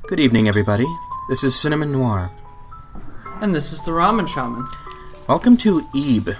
Good evening, everybody. This is Cinnamon Noir. And this is the Ramen Shaman. Welcome to Ebe.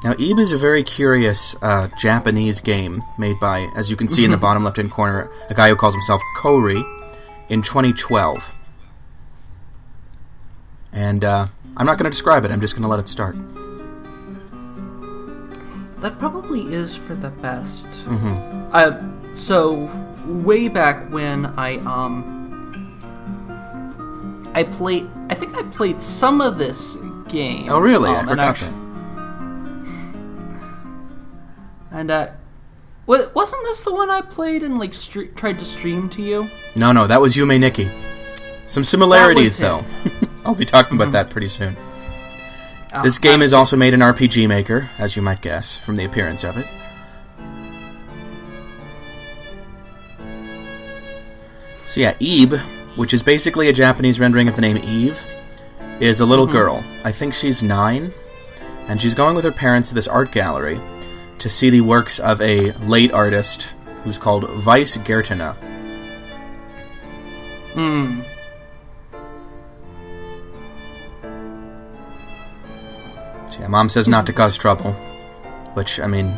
Now, Ebe is a very curious Japanese game made by, as you can see in the bottom left-hand corner, a guy who calls himself Kouri in 2012. And I'm not going to describe it, I'm just going to let it start. That probably is for the best. Mm-hmm. So, way back when I think I played some of this game. Oh, really? I forgot that. And, wasn't this the one I played and, tried to stream to you? No, that was Yume Nikki. Some similarities, though. I'll be talking about that pretty soon. This game is also made in RPG Maker, as you might guess, from the appearance of it. So yeah, Ebe, which is basically a Japanese rendering of the name Eve, is a little girl. I think she's 9, and she's going with her parents to this art gallery to see the works of a late artist who's called Weiss Guertena. So yeah, Mom says not to cause trouble, which, I mean,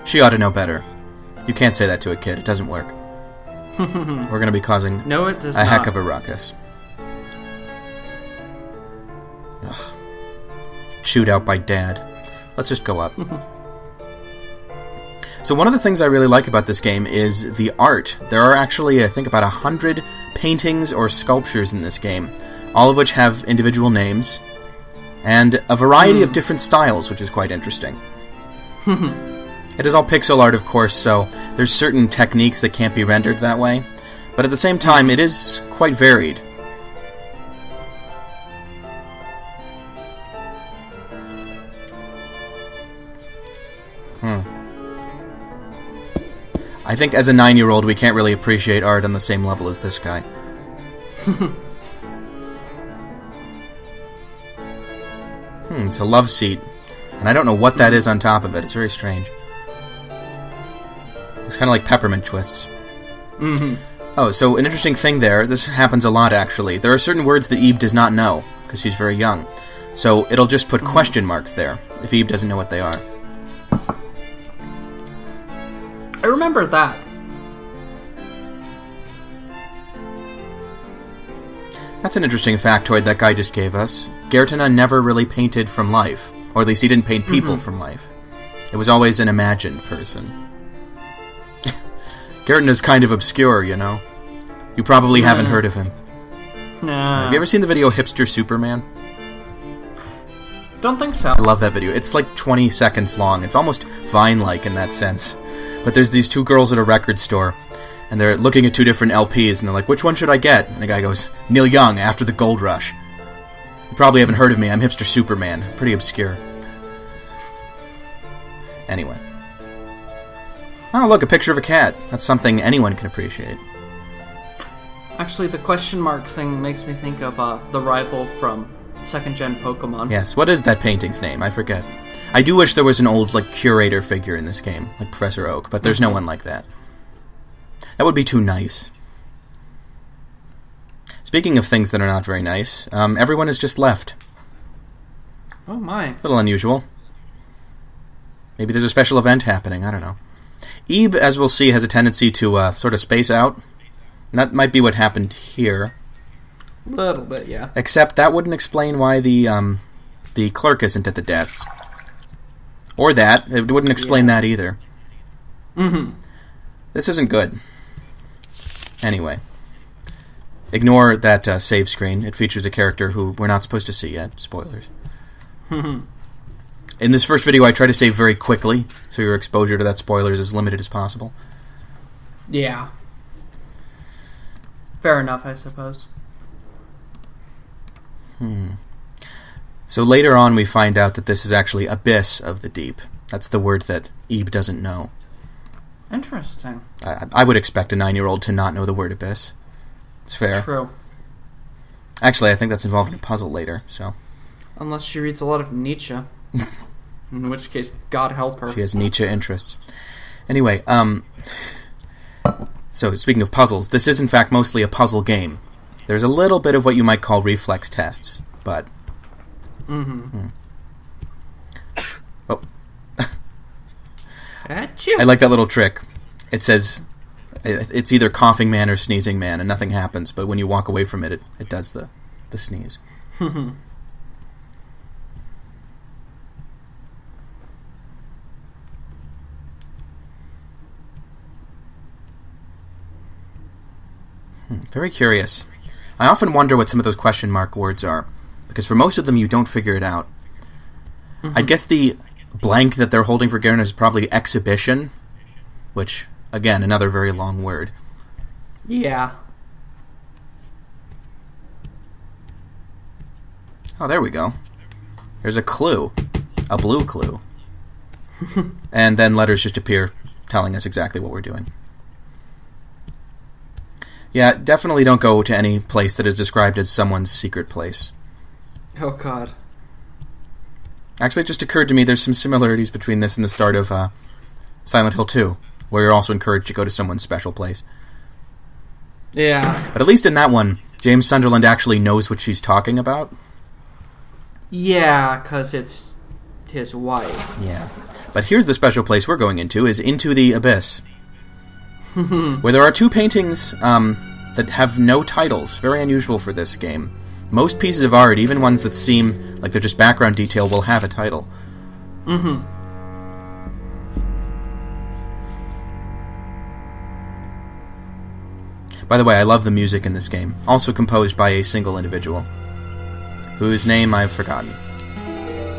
she ought to know better. You can't say that to a kid, it doesn't work. We're going to be causing a heck of a ruckus. Ugh. Chewed out by Dad. Let's just go up. So one of the things I really like about this game is the art. There are actually, I think, about 100 paintings or sculptures in this game, all of which have individual names, and a variety of different styles, which is quite interesting. It is all pixel art, of course, so there's certain techniques that can't be rendered that way, but at the same time, it is quite varied. I think as a 9-year-old, we can't really appreciate art on the same level as this guy. It's a love seat, and I don't know what that is on top of it. It's very strange. It's kind of like peppermint twists. Oh, so an interesting thing there. This happens a lot, actually. There are certain words that Ebe does not know, because she's very young. So it'll just put question marks there, if Ebe doesn't know what they are. I remember that. That's an interesting factoid that guy just gave us. Guertena never really painted from life. Or at least he didn't paint people from life. It was always an imagined person. Guertena's kind of obscure, you know. You probably haven't heard of him. Nah. Have you ever seen the video Hipster Superman? Don't think so. I love that video. It's like 20 seconds long. It's almost Vine-like in that sense. But there's these two girls at a record store, and they're looking at two different LPs, and they're like, which one should I get? And the guy goes, Neil Young, After the Gold Rush. You probably haven't heard of me. I'm Hipster Superman. Pretty obscure. Anyway. Oh, look, a picture of a cat. That's something anyone can appreciate. Actually, the question mark thing makes me think of the rival from second-gen Pokemon. Yes, what is that painting's name? I forget. I do wish there was an old, curator figure in this game, like Professor Oak, but there's no one like that. That would be too nice. Speaking of things that are not very nice, everyone has just left. Oh my. A little unusual. Maybe there's a special event happening, I don't know. Ebe, as we'll see, has a tendency to sort of space out. And that might be what happened here. A little bit, yeah. Except that wouldn't explain why the clerk isn't at the desk. Or that. It wouldn't explain that either. This isn't good. Anyway. Ignore that save screen. It features a character who we're not supposed to see yet. Spoilers. In this first video, I try to save very quickly, so your exposure to that spoiler is as limited as possible. Yeah. Fair enough, I suppose. So later on, we find out that this is actually Abyss of the Deep. That's the word that Ebe doesn't know. Interesting. I would expect a 9-year-old to not know the word Abyss. It's fair. True. Actually, I think that's involved in a puzzle later, so... Unless she reads a lot of Nietzsche. In which case, God help her. She has Nietzsche interests. Anyway, So, speaking of puzzles, this is in fact mostly a puzzle game. There's a little bit of what you might call reflex tests, but... Oh. Achoo. I like that little trick. It says it's either coughing man or sneezing man, and nothing happens, but when you walk away from it, it does the sneeze. Very curious. I often wonder what some of those question mark words are, because for most of them you don't figure it out. I guess the blank that they're holding for Guertena is probably exhibition, which, again, another very long word. Yeah. Oh, there we go. There's a clue. A blue clue. And then letters just appear telling us exactly what we're doing. Yeah, definitely don't go to any place that is described as someone's secret place. Oh, God. Actually, it just occurred to me there's some similarities between this and the start of Silent Hill 2, where you're also encouraged to go to someone's special place. Yeah. But at least in that one, James Sunderland actually knows what she's talking about. Yeah, because it's his wife. Yeah. But here's the special place we're going into, is Into the Abyss. Where there are two paintings that have no titles. Very unusual for this game. Most pieces of art, even ones that seem like they're just background detail, will have a title. By the way, I love the music in this game. Also composed by a single individual, whose name I've forgotten.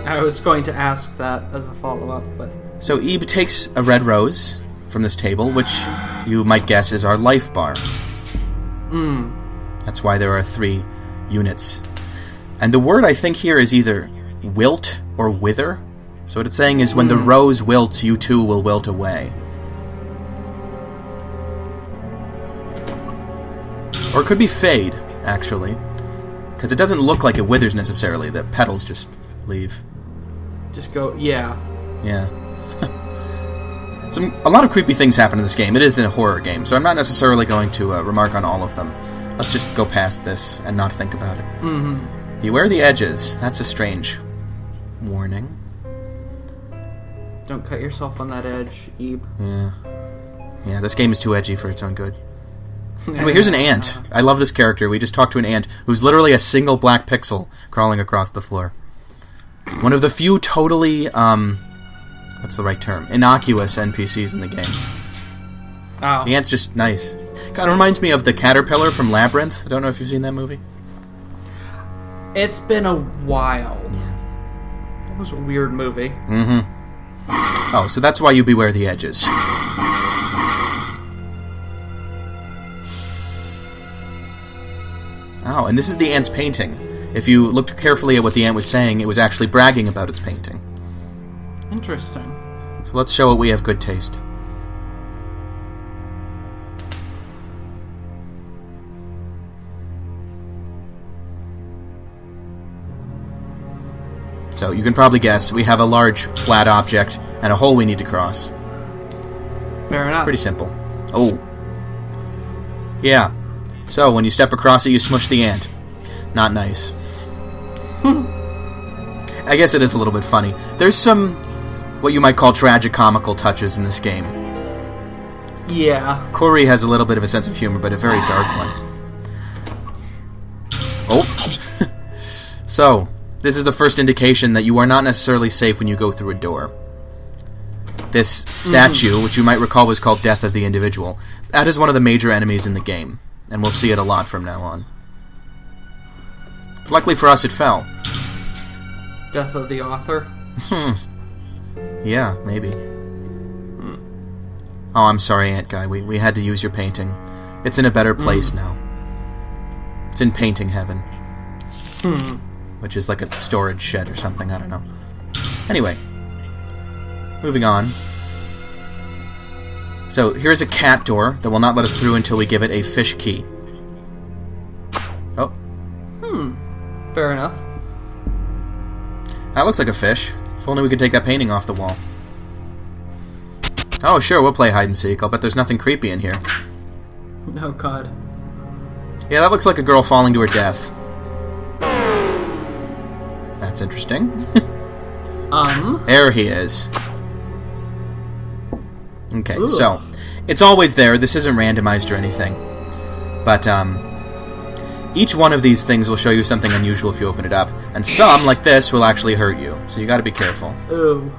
I was going to ask that as a follow-up, but... So Ebe takes a red rose from this table, which you might guess is our life bar. That's why there are 3 units. And the word I think here is either wilt or wither. So what it's saying is when the rose wilts, you too will wilt away. Or it could be fade, actually. Because it doesn't look like it withers necessarily. The petals just leave. Just go, yeah. Yeah. A lot of creepy things happen in this game. It is a horror game, so I'm not necessarily going to remark on all of them. Let's just go past this and not think about it. Beware the edges. That's a strange warning. Don't cut yourself on that edge, Ebe. Yeah, this game is too edgy for its own good. Anyway, here's an ant. I love this character. We just talked to an ant who's literally a single black pixel crawling across the floor. One of the few totally, what's the right term? Innocuous NPCs in the game. Oh. The ant's just nice. Kind of reminds me of the caterpillar from Labyrinth. I don't know if you've seen that movie. It's been a while. Yeah. That was a weird movie. Oh, so that's why you beware the edges. Oh, and this is the ant's painting. If you looked carefully at what the ant was saying, it was actually bragging about its painting. Interesting. So let's show it we have good taste. So you can probably guess, we have a large, flat object and a hole we need to cross. Fair enough. Pretty simple. Oh. Yeah. So, when you step across it, you smush the ant. Not nice. I guess it is a little bit funny. There's some, what you might call tragicomical touches in this game. Yeah. Kouri has a little bit of a sense of humor, but a very dark one. Oh. So, this is the first indication that you are not necessarily safe when you go through a door. This statue, which you might recall was called Death of the Individual, that is one of the major enemies in the game, and we'll see it a lot from now on. But luckily for us, it fell. Death of the author? Yeah, maybe. Oh, I'm sorry, Ant Guy. We had to use your painting. It's in a better place now. It's in painting heaven. Which is like a storage shed or something, I don't know. Anyway. Moving on. So, here's a cat door that will not let us through until we give it a fish key. Oh. Fair enough. That looks like a fish. If only we could take that painting off the wall. Oh, sure, we'll play hide and seek. I'll bet there's nothing creepy in here. Oh, God. Yeah, that looks like a girl falling to her death. That's interesting. There he is. Okay, Ooh. so it's always there. This isn't randomized or anything. But, each one of these things will show you something unusual if you open it up. And some, like this, will actually hurt you. So you gotta be careful. Ooh.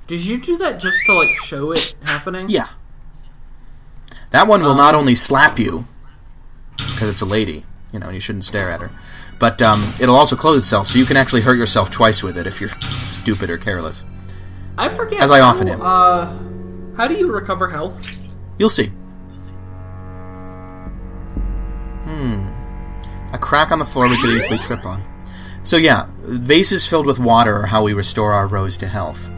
Did you do that just to, like, show it happening? Yeah. That one will not only slap you, because it's a lady, you know, and you shouldn't stare at her, but it'll also close itself, so you can actually hurt yourself twice with it if you're stupid or careless. I forget. As I often am. How do you recover health? You'll see. A crack on the floor we could easily trip on. So yeah, vases filled with water are how we restore our rose to health.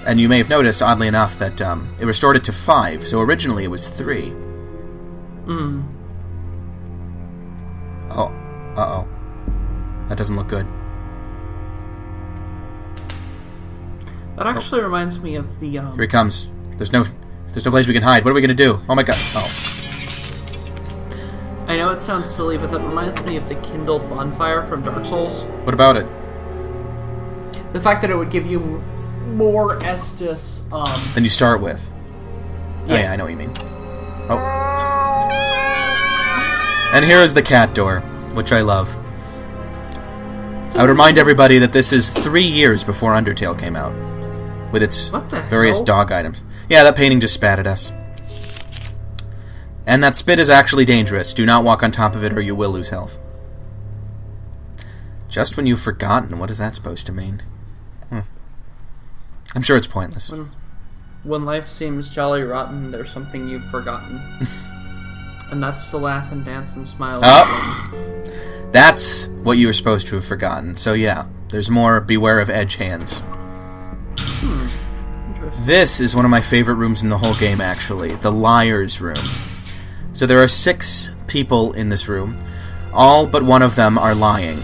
And you may have noticed, oddly enough, that it restored it to 5, so originally it was 3. Oh, uh-oh. That doesn't look good. That actually reminds me of the, Here he comes. There's no place we can hide. What are we gonna do? Oh my god. Oh. I know it sounds silly, but that reminds me of the kindled bonfire from Dark Souls. What about it? The fact that it would give you more Estus, Than you start with. Yeah. Oh yeah, I know what you mean. Oh. And here is the cat door, which I love. I would remind everybody that this is 3 years before Undertale came out, with its various dog items. Yeah, that painting just spat at us. And that spit is actually dangerous. Do not walk on top of it or you will lose health. Just when you've forgotten. What is that supposed to mean? I'm sure it's pointless. When life seems jolly rotten, there's something you've forgotten. And that's to laugh and dance and smile. Oh! That's what you were supposed to have forgotten. So yeah, there's more beware of edge hands. Interesting. This is one of my favorite rooms in the whole game, actually. The Liar's Room. So there are 6 people in this room. All but one of them are lying.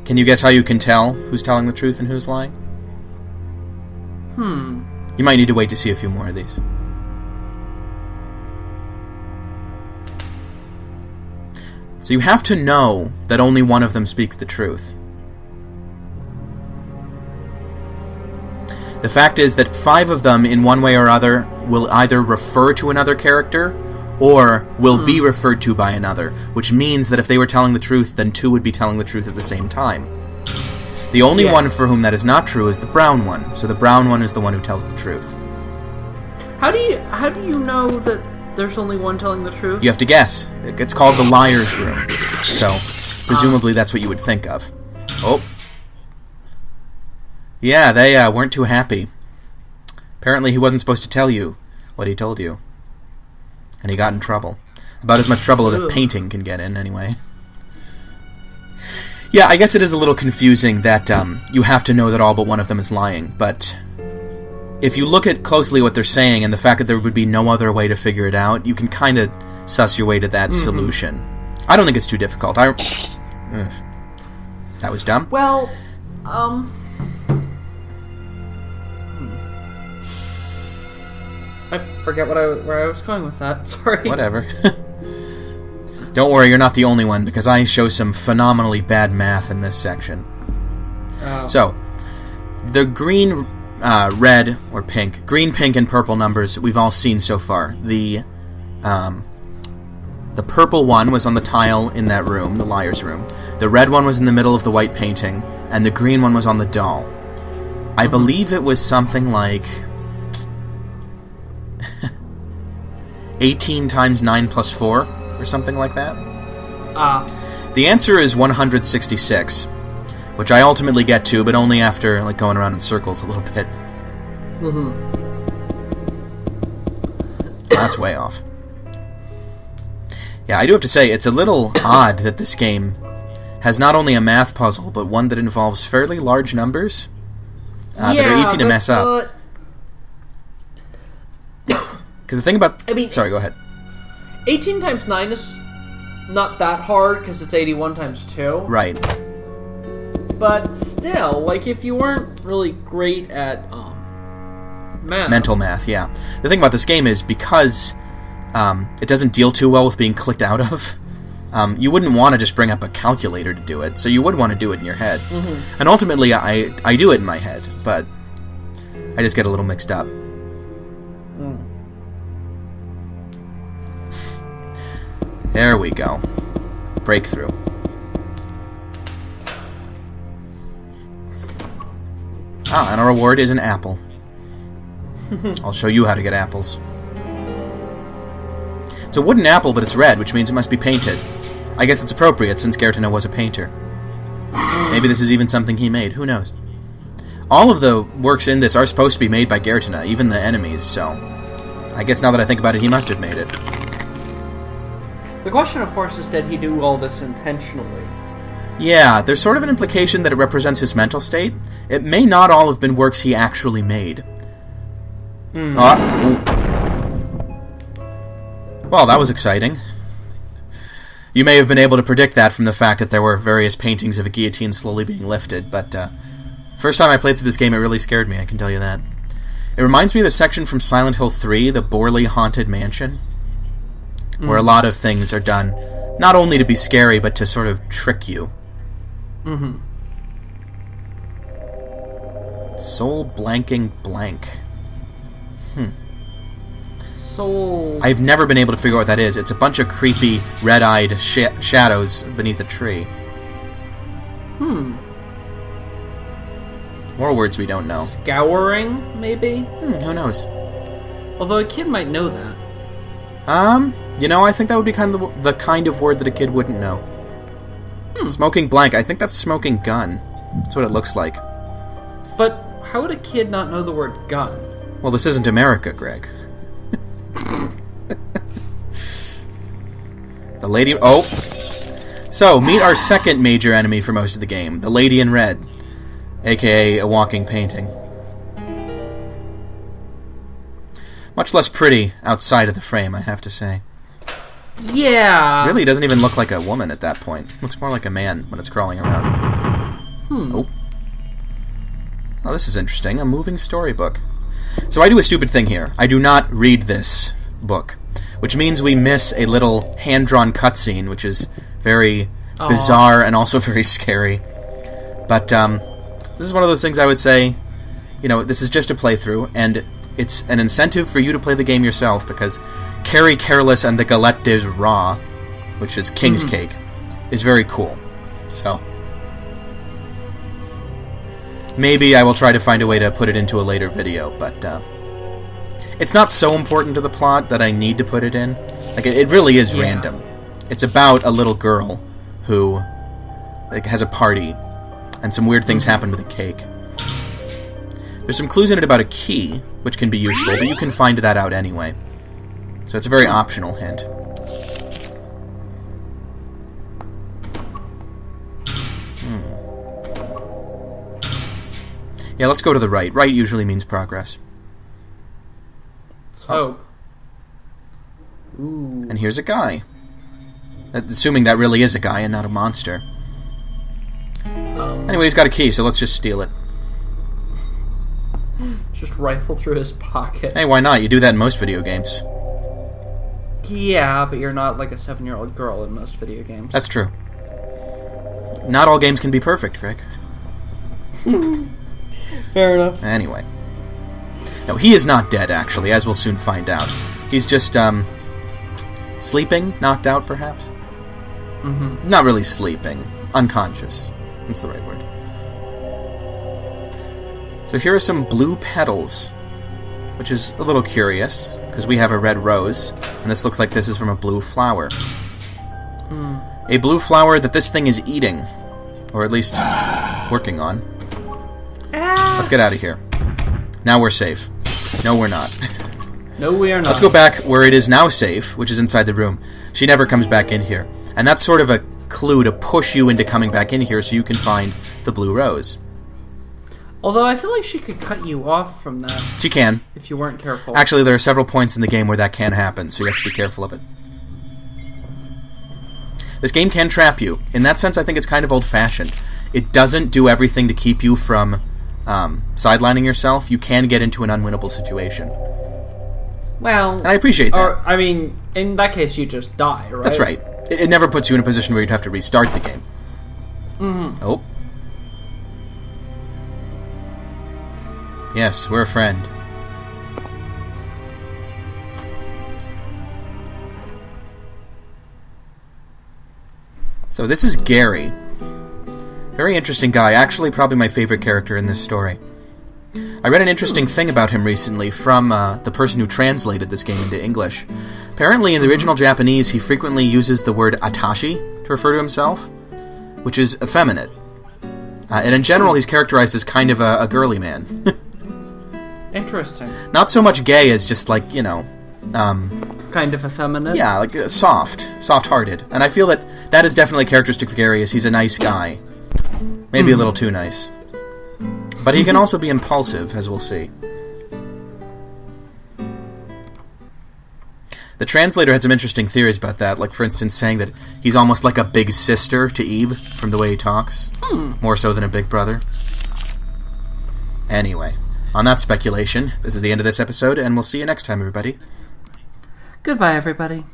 Can you guess how you can tell who's telling the truth and who's lying? You might need to wait to see a few more of these. So you have to know that only one of them speaks the truth. The fact is that 5 of them, in one way or other, will either refer to another character or will be referred to by another, which means that if they were telling the truth, then 2 would be telling the truth at the same time. The only one for whom that is not true is the brown one, so the brown one is the one who tells the truth. How do you know that there's only one telling the truth? You have to guess. It's called the Liar's Room, so presumably that's what you would think of. Oh. Yeah, they weren't too happy. Apparently he wasn't supposed to tell you what he told you. And he got in trouble. About as much trouble as a painting can get in, anyway. Yeah, I guess it is a little confusing that you have to know that all but one of them is lying, but if you look at closely what they're saying and the fact that there would be no other way to figure it out, you can kind of suss your way to that solution. I don't think it's too difficult. That was dumb. Well, I forget where I was going with that. Sorry. Whatever. Don't worry, you're not the only one, because I show some phenomenally bad math in this section. Oh. So, the green, red, or pink, green, pink, and purple numbers we've all seen so far. The purple one was on the tile in that room, the Liar's Room. The red one was in the middle of the white painting, and the green one was on the doll. I believe it was something like 18 times 9 plus 4, or something like that. The answer is 166, which I ultimately get to, but only after going around in circles a little bit. That's way off. Yeah, I do have to say, it's a little odd that this game has not only a math puzzle, but one that involves fairly large numbers that are easy to mess up. Because the thing about... sorry, go ahead. 18 times 9 is not that hard, because it's 81 times 2. Right. but still, like, if you weren't really great at math. Mental math, yeah. The thing about this game is because it doesn't deal too well with being clicked out of, you wouldn't want to just bring up a calculator to do it, so you would want to do it in your head. Mm-hmm. And ultimately, I do it in my head, but I just get a little mixed up. There we go. Breakthrough. Ah, and our reward is an apple. I'll show you how to get apples. It's a wooden apple, but it's red, which means it must be painted. I guess it's appropriate, since Guertena was a painter. Maybe this is even something he made, who knows? All of the works in this are supposed to be made by Guertena, even the enemies, so I guess now that I think about it, he must have made it. The question, of course, is did he do all this intentionally? Yeah, there's sort of an implication that it represents his mental state. It may not all have been works he actually made. Well, that was exciting. You may have been able to predict that from the fact that there were various paintings of a guillotine slowly being lifted, but first time I played through this game, it really scared me, I can tell you that. It reminds me of the section from Silent Hill 3, the Borley Haunted Mansion, where a lot of things are done not only to be scary, but to sort of trick you. Mm-hmm. Soul blanking blank. Soul... I've never been able to figure out what that is. It's a bunch of creepy, red-eyed shadows beneath a tree. More words we don't know. Scouring, maybe? Who knows? Although a kid might know that. You know, I think that would be kind of the kind of word that a kid wouldn't know. Smoking blank. I think that's smoking gun. That's what it looks like. But how would a kid not know the word gun? Well, this isn't America, Greg. The lady... Oh! So, meet our second major enemy for most of the game. The Lady in Red. A.k.a. a walking painting. Much less pretty outside of the frame, I have to say. Yeah. Really doesn't even look like a woman at that point. Looks more like a man when it's crawling around. Oh. Oh, this is interesting. A moving storybook. So I do a stupid thing here. I do not read this book, which means we miss a little hand-drawn cutscene, which is very bizarre and also very scary. But this is one of those things I would say, you know, this is just a playthrough, and it's an incentive for you to play the game yourself, because Carrie Careless and the Galette des Rats, which is King's Cake, is very cool. So maybe I will try to find a way to put it into a later video, but it's not so important to the plot that I need to put it in. Like, it really is random. It's about a little girl who has a party, and some weird things happen with a cake. There's some clues in it about a key, which can be useful, but you can find that out anyway. So it's a very optional hint. Yeah, let's go to the right. Right usually means progress. So. Ooh. And here's a guy. Assuming that really is a guy and not a monster. Anyway, he's got a key, so let's just steal it. Just rifle through his pockets. Hey, why not? You do that in most video games. Yeah, but you're not like a 7-year-old girl in most video games. That's true. Not all games can be perfect, Greg. Fair enough. Anyway. No, he is not dead, actually, as we'll soon find out. He's just, sleeping? Knocked out, perhaps? Not really sleeping. Unconscious. That's the right word. So here are some blue petals, which is a little curious, because we have a red rose, and this looks like this is from a blue flower. A blue flower that this thing is eating, or at least working on. Let's get out of here. Now we're safe. No, we're not. No, we are not. Let's go back where it is now safe, which is inside the room. She never comes back in here. And that's sort of a clue to push you into coming back in here so you can find the blue rose. Although I feel like she could cut you off from that. She can. If you weren't careful. Actually, there are several points in the game where that can happen, so you have to be careful of it. This game can trap you. In that sense, I think it's kind of old-fashioned. it doesn't do everything to keep you from sidelining yourself. You can get into an unwinnable situation. Well... And I appreciate that. Or, I mean, in that case, you just die, right? That's right. It never puts you in a position where you'd have to restart the game. Mm-hmm. Oh. Yes, we're a friend. So this is Gary. Very interesting guy. Actually, probably my favorite character in this story. I read an interesting thing about him recently from the person who translated this game into English. Apparently, in the original Japanese, he frequently uses the word atashi to refer to himself, which is effeminate. And in general, he's characterized as kind of a girly man. Interesting. Not so much gay as just like, you know... kind of effeminate? Yeah, like soft-hearted. And I feel that is definitely characteristic of Gary, is he's a nice guy. Maybe a little too nice. But he can also be impulsive, as we'll see. The translator had some interesting theories about that, like, for instance, saying that he's almost like a big sister to Eve, from the way he talks. More so than a big brother. Anyway, on that speculation, this is the end of this episode, and we'll see you next time, everybody. Goodbye, everybody.